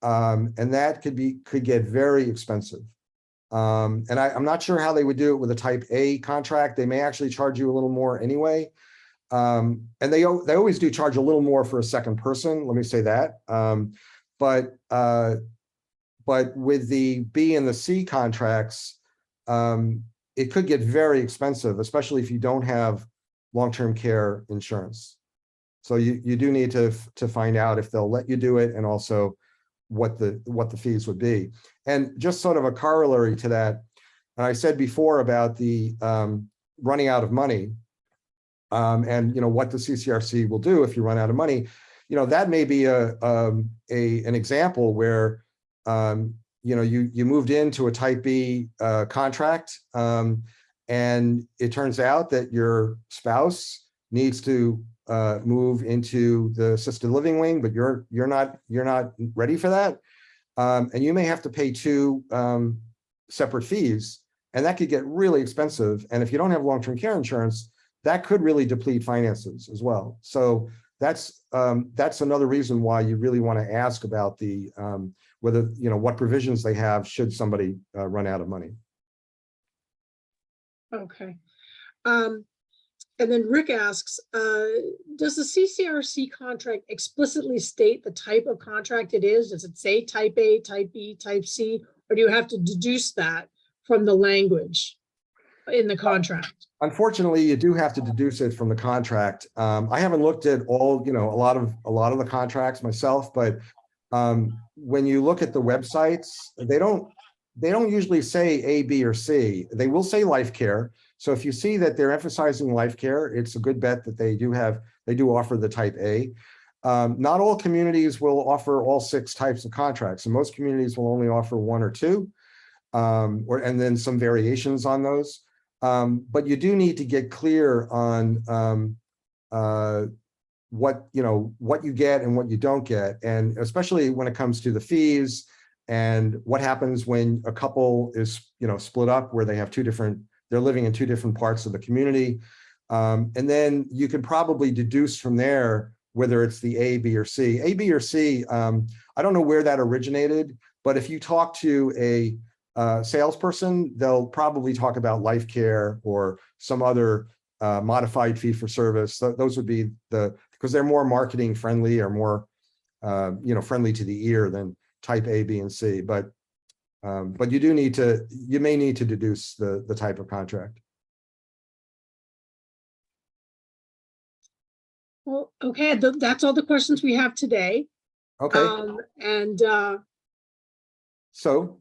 And that could get very expensive. And I'm not sure how they would do it with a type A contract. They may actually charge you a little more anyway. And they always do charge a little more for a second person, let me say that. but with the B and the C contracts, it could get very expensive, especially if you don't have long-term care insurance. So you do need to find out if they'll let you do it, and also what the fees would be. And just sort of a corollary to that, and I said before about the running out of money, and what the CCRC will do if you run out of money. That may be an example where you moved into a type B contract, and it turns out that your spouse needs to move into the assisted living wing, but you're not ready for that, and you may have to pay two separate fees, and that could get really expensive. And if you don't have long-term care insurance, that could really deplete finances as well. So that's another reason why you really want to ask about the whether what provisions they have should somebody run out of money. Okay. And then Rick asks, does the CCRC contract explicitly state the type of contract it is? Does it say type A, type B, type C, or do you have to deduce that from the language in the contract? Unfortunately, you do have to deduce it from the contract. I haven't looked at all, a lot of the contracts myself, but when you look at the websites, they don't usually say A, B, or C. They will say life care. So if you see that they're emphasizing life care, it's a good bet that they do offer the type A. Not all communities will offer all 6 types of contracts, and most communities will only offer 1 or 2, and then some variations on those. But you do need to get clear on what you get and what you don't get, and especially when it comes to the fees and what happens when a couple is split up, where they have they're living in 2 different parts of the community, and then you can probably deduce from there whether it's the A, B, or C. A, B, or C. I don't know where that originated, but if you talk to a salesperson, they'll probably talk about life care or some other modified fee for service. Those would be because they're more marketing friendly, or more friendly to the ear than type A, B, and C. But you may need to deduce the type of contract. Well, okay, that's all the questions we have today. Okay. So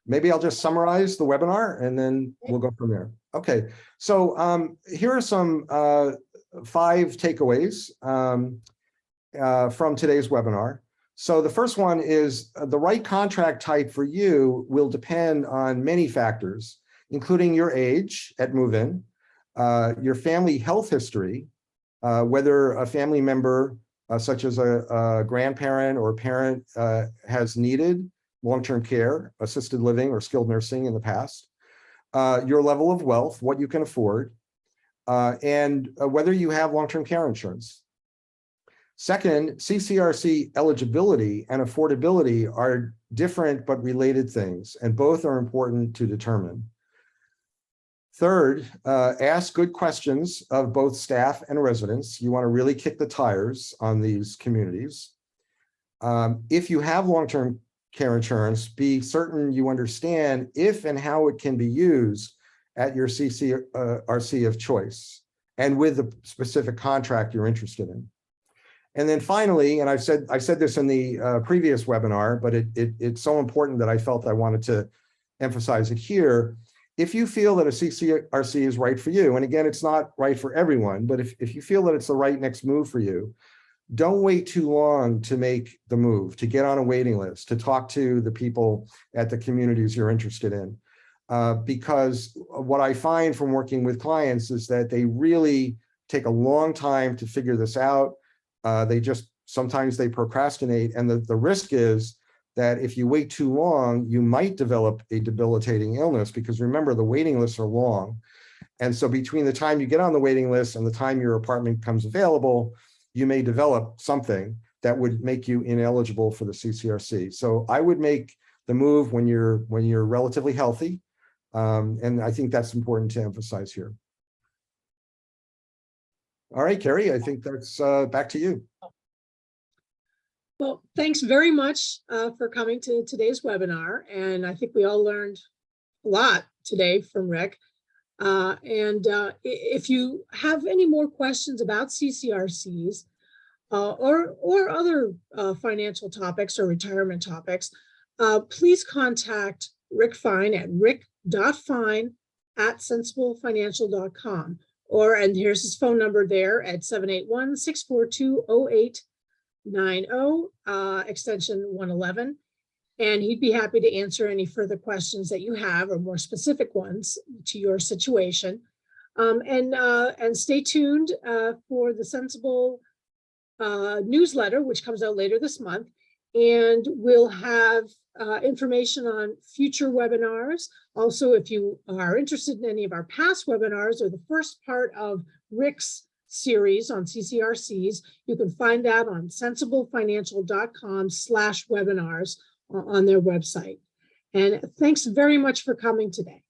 maybe I'll just summarize the webinar, and then we'll go from there. Okay, so here are some 5 takeaways from today's webinar. So the first one is the right contract type for you will depend on many factors, including your age at move-in, your family health history, whether a family member such as a grandparent or parent has needed long-term care, assisted living, or skilled nursing in the past, your level of wealth, what you can afford, and whether you have long-term care insurance. Second, CCRC eligibility and affordability are different but related things, and both are important to determine. Third, ask good questions of both staff and residents. You want to really kick the tires on these communities. If you have long-term care insurance, be certain you understand if and how it can be used at your CCRC of choice, and with the specific contract you're interested in. And then finally, and I said this in the previous webinar, but it's so important that I felt I wanted to emphasize it here. If you feel that a CCRC is right for you, and again, it's not right for everyone, but if you feel that it's the right next move for you, don't wait too long to make the move, to get on a waiting list, to talk to the people at the communities you're interested in. Because what I find from working with clients is that they really take a long time to figure this out. Sometimes they procrastinate, and the risk is that if you wait too long, you might develop a debilitating illness, because remember, the waiting lists are long. And so between the time you get on the waiting list and the time your apartment comes available, you may develop something that would make you ineligible for the CCRC. So I would make the move when you're relatively healthy. And I think that's important to emphasize here. All right, Carrie, I think that's back to you. Well, thanks very much for coming to today's webinar. And I think we all learned a lot today from Rick. If you have any more questions about CCRCs or other financial topics or retirement topics, please contact Rick Fine at rick.fine@sensiblefinancial.com. And here's his phone number there at 781-642-0890, extension 111. And he'd be happy to answer any further questions that you have or more specific ones to your situation. And stay tuned for the Sensible newsletter, which comes out later this month. And we'll have information on future webinars. Also, if you are interested in any of our past webinars or the first part of Rick's series on CCRCs, you can find that on sensiblefinancial.com/webinars on their website. And thanks very much for coming today.